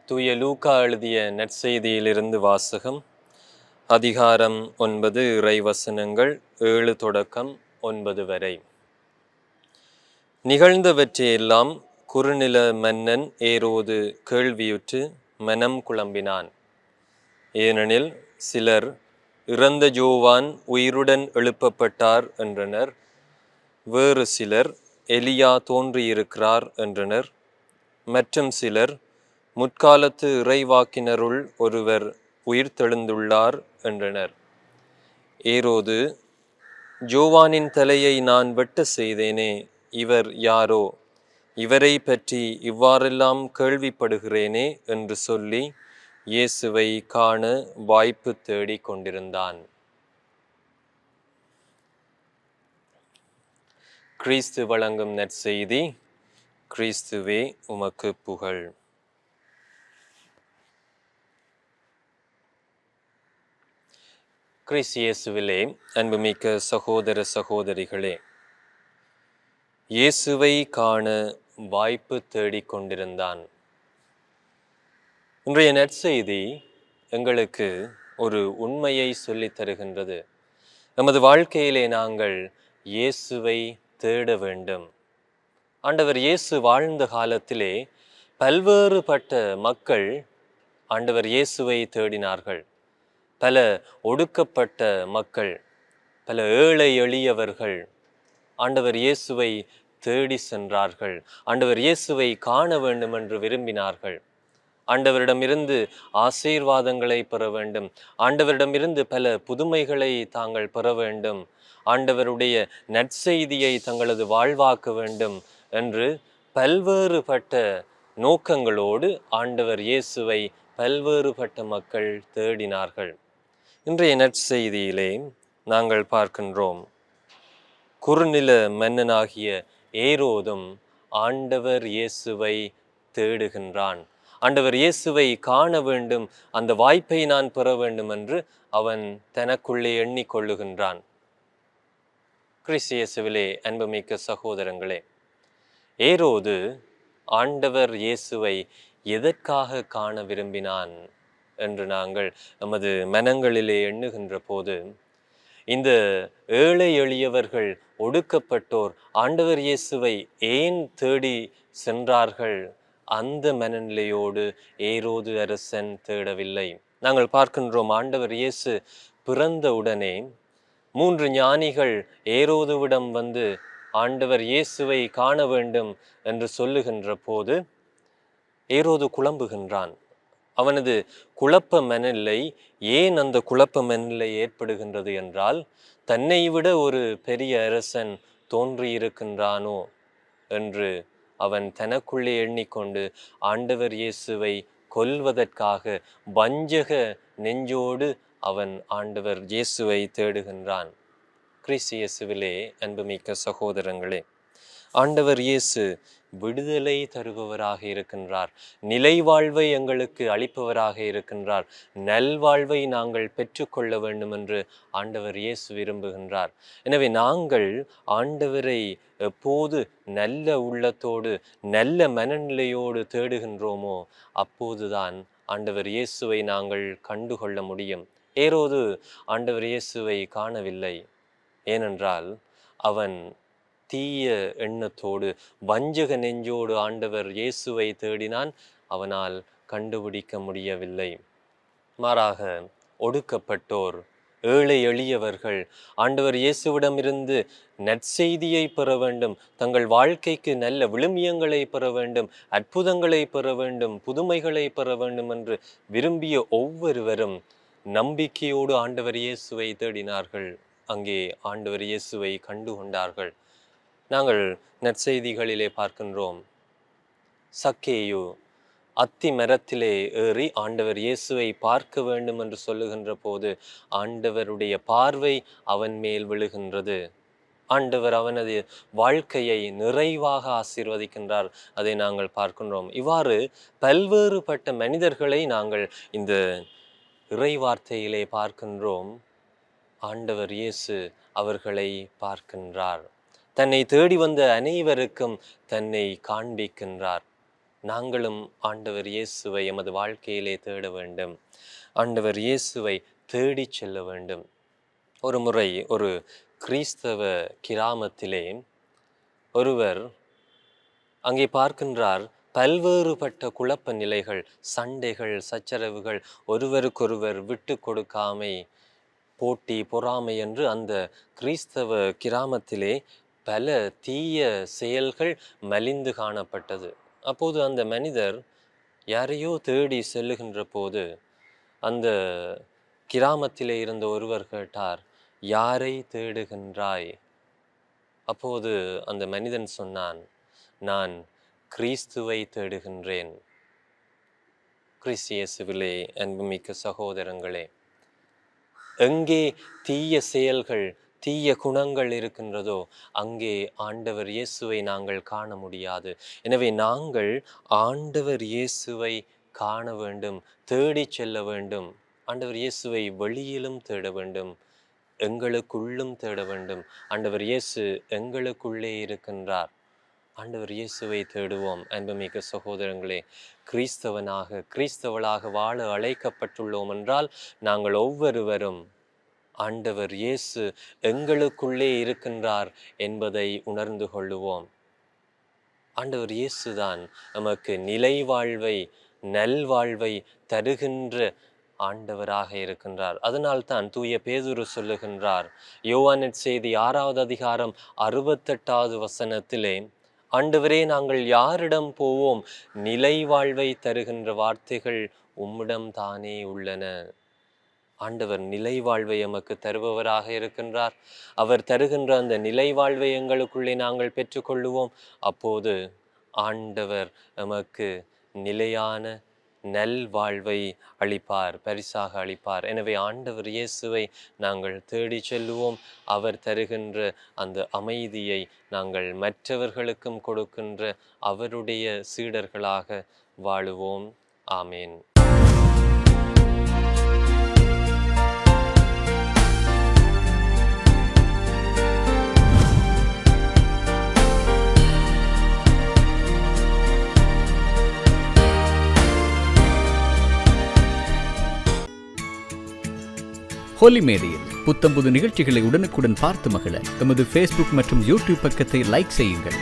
தூய லூக்கா எழுதிய நற்செய்தியிலிருந்து வாசகம். அதிகாரம் 9, இறைவசனங்கள் 7 தொடக்கம் 9 வரை. நிகழ்ந்தவற்றையெல்லாம் குறுநில மன்னன் ஏரோது கேள்வியுற்று மனம் குழம்பினான். ஏனெனில் சிலர் இறந்த யோவான் உயிருடன் எழுப்பப்பட்டார் என்றனர். வேறு சிலர் எலியா தோன்றியிருக்கிறார் என்றனர். மற்றும் சிலர் முற்காலத்து இறைவாக்கினருள் ஒருவர் உயிர்த்தெழுந்துள்ளார் என்றனர். ஏரோது, யோவானின் தலையை நான் வெட்ட செய்தேனே, இவர் யாரோ? இவரை பற்றி இவ்வாறெல்லாம் கேள்விப்படுகிறேனே என்று சொல்லி இயேசுவை காண வாய்ப்பு தேடிக் கொண்டிருந்தான். கிறிஸ்து வழங்கும் நற்செய்தி. கிறிஸ்துவே உமக்கு புகழ். கிறிஸ்து இயேசுவிலே அன்புமிக்க சகோதர சகோதரிகளே, இயேசுவை காண வாய்ப்பு தேடிக் கொண்டிருந்தான். இன்றைய நற்செய்தி எங்களுக்கு ஒரு உண்மையை சொல்லித் தருகின்றது. நமது வாழ்க்கையிலே நாங்கள் இயேசுவை தேட வேண்டும். ஆண்டவர் இயேசு வாழ்ந்த காலத்திலே பல்வேறுபட்ட மக்கள் ஆண்டவர் இயேசுவை தேடினார்கள். பல ஒடுக்கப்பட்ட மக்கள், பல ஏழை எளியவர்கள் ஆண்டவர் இயேசுவை தேடி சென்றார்கள். ஆண்டவர் இயேசுவை காண வேண்டும் என்று விரும்பினார்கள். ஆண்டவரிடமிருந்து ஆசீர்வாதங்களை பெற வேண்டும், ஆண்டவரிடமிருந்து பல புதுமைகளை தாங்கள் பெற வேண்டும், ஆண்டவருடைய நற்செய்தியை தங்களது வாழ்வாக்க வேண்டும் என்று பல்வேறுபட்ட நோக்கங்களோடு ஆண்டவர் இயேசுவை பல்வேறுபட்ட மக்கள் தேடினார்கள். இன்றைய நற்செய்தியிலே நாங்கள் பார்க்கின்றோம், குறுநில மன்னனாகிய ஏரோதும் ஆண்டவர் இயேசுவை தேடுகின்றான். ஆண்டவர் இயேசுவை காண வேண்டும், அந்த வாய்ப்பை நான் பெற வேண்டும் என்று அவன் தனக்குள்ளே எண்ணிக்கொள்ளுகின்றான். கிறிஸ்து இயேசுவிலே அன்புமிக்க சகோதரங்களே, ஏரோது ஆண்டவர் இயேசுவை எதற்காக காண விரும்பினான் என்று நாங்கள் நமது மனங்களிலே எண்ணுகின்ற போது, இந்த ஏழை எளியவர்கள், ஒடுக்கப்பட்டோர் ஆண்டவர் இயேசுவை ஏன் தேடி சென்றார்கள்? அந்த மனநிலையோடு ஏரோது அரசன் தேடவில்லை. நாங்கள் பார்க்கின்றோம், ஆண்டவர் இயேசு பிறந்த உடனே 3 ஞானிகள் ஏரோதுவிடம் வந்து ஆண்டவர் இயேசுவை காண வேண்டும் என்று சொல்லுகின்ற போது ஏரோது குழம்புகின்றான். அவனது குழப்ப மனநிலை, ஏன் அந்த குழப்ப மனநிலை ஏற்படுகின்றது என்றால், தன்னை விட ஒரு பெரிய அரசன் தோன்றியிருக்கின்றானோ என்று அவன் தனக்குள்ளே எண்ணிக்கொண்டு ஆண்டவர் இயேசுவை கொல்வதற்காக வஞ்சக நெஞ்சோடு அவன் ஆண்டவர் இயேசுவை தேடுகின்றான். கிறிஸ்து இயேசுவிலே அன்புமிக்க சகோதரங்களே, ஆண்டவர் இயேசு விடுதலை தருபவராக இருக்கின்றார். நிலை வாழ்வை எங்களுக்கு அளிப்பவராக இருக்கின்றார். நல்வாழ்வை நாங்கள் பெற்றுக்கொள்ள வேண்டும் என்று ஆண்டவர் இயேசு விரும்புகின்றார். எனவே நாங்கள் ஆண்டவரை எப்போது நல்ல உள்ளத்தோடு நல்ல மனநிலையோடு தேடுகின்றோமோ அப்போதுதான் ஆண்டவர் இயேசுவை நாங்கள் கண்டுகொள்ள முடியும். ஏரோது ஆண்டவர் இயேசுவை காணவில்லை. ஏனென்றால் அவன் தீய எண்ணத்தோடு வஞ்சக நெஞ்சோடு ஆண்டவர் இயேசுவை தேடினான். அவனால் கண்டுபிடிக்க முடியவில்லை. மாறாக ஒடுக்கப்பட்டோர், ஏழை எளியவர்கள் ஆண்டவர் இயேசுவிடமிருந்து நற்செய்தியை பெற வேண்டும், தங்கள் வாழ்க்கைக்கு நல்ல விழுமியங்களை பெற வேண்டும், அற்புதங்களை பெற வேண்டும், புதுமைகளை பெற வேண்டும் என்று விரும்பிய ஒவ்வொருவரும் நம்பிக்கையோடு ஆண்டவர் இயேசுவை தேடினார்கள். அங்கே ஆண்டவர் இயேசுவை கண்டுகொண்டார்கள். நாங்கள் நற்செய்திகளிலே பார்க்கின்றோம், சக்கேயு அத்தி மரத்திலே ஏறி ஆண்டவர் இயேசுவை பார்க்க வேண்டும் என்று சொல்லுகின்ற போது ஆண்டவருடைய பார்வை அவன் மேல் விழுகின்றது. ஆண்டவர் அவனது வாழ்க்கையை நிறைவாக ஆசீர்வதிக்கின்றார். அதை நாங்கள் பார்க்கின்றோம். இவ்வாறு பல்வேறுபட்ட மனிதர்களை நாங்கள் இந்த இறைவார்த்தையிலே பார்க்கின்றோம். ஆண்டவர் இயேசு அவர்களை பார்க்கின்றார். தன்னை தேடி வந்த அனைவருக்கும் தன்னை காண்பிக்கின்றார். நாங்களும் ஆண்டவர் இயேசுவை எமது வாழ்க்கையிலே தேட வேண்டும். ஆண்டவர் இயேசுவை தேடிச் செல்ல வேண்டும். ஒரு முறை ஒரு கிறிஸ்தவ கிராமத்திலே ஒருவர் அங்கே பார்க்கின்றார், பல்வேறுபட்ட குழப்ப நிலைகள், சண்டைகள், சச்சரவுகள், ஒருவருக்கொருவர் விட்டு கொடுக்காமை, போட்டி, பொறாமை என்று அந்த கிறிஸ்தவ கிராமத்திலே பல தீய செயல்கள் மலிந்து காணப்பட்டது. அப்போது அந்த மனிதர் யாரையோ தேடி செல்லுகின்ற போது அந்த கிராமத்திலே இருந்த ஒருவர் கேட்டார், யாரை தேடுகின்றாய்? அப்போது அந்த மனிதன் சொன்னான், நான் கிறிஸ்துவை தேடுகின்றேன். கிறிஸ்து இயேசுவிலே அன்புமிக்க சகோதரங்களே, எங்கே தீய செயல்கள், தீய குணங்கள் இருக்கின்றதோ அங்கே ஆண்டவர் இயேசுவை நாங்கள் காண முடியாது. எனவே நாங்கள் ஆண்டவர் இயேசுவை காண வேண்டும், தேடிச் செல்ல வேண்டும். ஆண்டவர் இயேசுவை வெளியிலும் தேட வேண்டும், எங்களுக்குள்ளும் தேட வேண்டும். ஆண்டவர் இயேசு எங்களுக்குள்ளே இருக்கின்றார். ஆண்டவர் இயேசுவை தேடுவோம். அன்புமிக்க சகோதரங்களே, கிறிஸ்தவளாக வாழ அழைக்கப்பட்டுள்ளோம் என்றால் நாங்கள் ஒவ்வொருவரும் ஆண்டவர் இயேசு எங்களுக்குள்ளே இருக்கின்றார் என்பதை உணர்ந்து கொள்ளுவோம். ஆண்டவர் இயேசுதான் நமக்கு நிலை வாழ்வை, நல்வாழ்வை தருகின்ற ஆண்டவராக இருக்கின்றார். அதனால்தான் தூய பேதுரு சொல்லுகின்றார், யோவான் செய்தி 6வது அதிகாரம் 68வது வசனத்திலே, ஆண்டவரே, நாங்கள் யாரிடம் போவோம்? நிலை வாழ்வை தருகின்ற வார்த்தைகள் உம்மிடம் தானே உள்ளன. ஆண்டவர் நிலை வாழ்வை எமக்கு தருபவராக இருக்கின்றார். அவர் தருகின்ற அந்த நிலை வாழ்வை எங்களுக்குள்ளே நாங்கள் பெற்றுக்கொள்ளுவோம். அப்போது ஆண்டவர் எமக்கு நிலையான நல்வாழ்வை அளிப்பார், பரிசாக அளிப்பார். எனவே ஆண்டவர் இயேசுவை நாங்கள் தேடி செல்லுவோம். அவர் தருகின்ற அந்த அமைதியை நாங்கள் மற்றவர்களுக்கும் கொடுக்கின்ற அவருடைய சீடர்களாக வாழுவோம். ஆமேன். ஹோலி மேடையில் புத்தம்புது நிகழ்ச்சிகளை உடனுக்குடன் பார்த்து மகிழ எமது ஃபேஸ்புக் மற்றும் யூடியூப் பக்கத்தை லைக் செய்யுங்கள்.